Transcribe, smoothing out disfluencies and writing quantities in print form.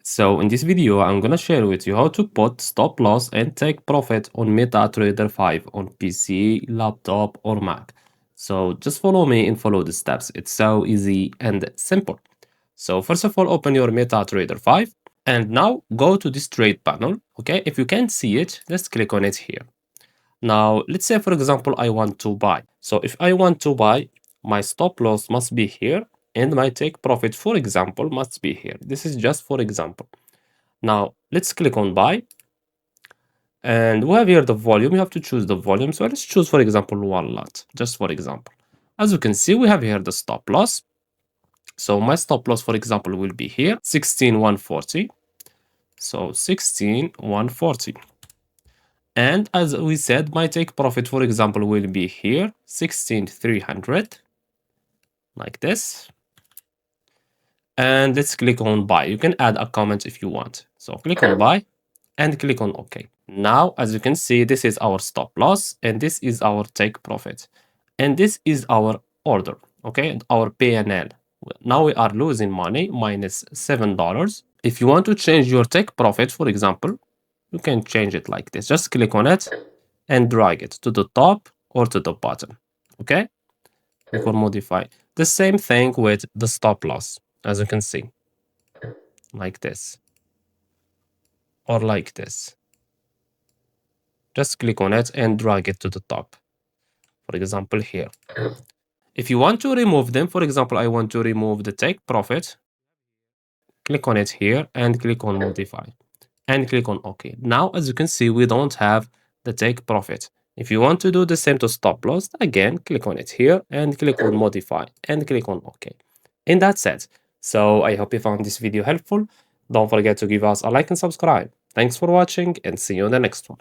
So in this video, I'm gonna share with you how to put stop loss and take profit on MetaTrader 5 on PC, laptop, or Mac. So just follow me and follow the steps. It's so easy and simple. So first of all, open your MetaTrader 5 and now go to this trade panel. Okay, if you can't see it, just click on it here. Now, let's say for example, I want to buy. So if I want to buy, my stop loss must be here and my take profit, for example, must be here. This is just for example. Now, let's click on buy. And we have here the volume. You have to choose the volume. So let's choose, for example, one lot, just for example. As you can see, we have here the stop loss. So my stop loss, for example, will be here, 16,140. So 16,140. And as we said, my take profit, for example, will be here, 16,300, like this. And let's click on buy. You can add a comment if you want. So click on buy and click on OK. Now, as you can see, this is our stop loss and this is our take profit. And this is our order, okay, our P&L. Now we are losing money, minus $7. If you want to change your take profit, for example, you can change it like this. Just click on it and drag it to the top or to the bottom, okay? Click on modify. The same thing with the stop loss, as you can see, like this or like this. Just click on it and drag it to the top. For example, here. If you want to remove them, for example, I want to remove the take profit, click on it here and click on modify and click on OK. Now, as you can see, we don't have the take profit. If you want to do the same to stop loss, again, click on it here and click on modify and click on OK. And that's it. So I hope you found this video helpful. Don't forget to give us a like and subscribe. Thanks for watching and see you in the next one.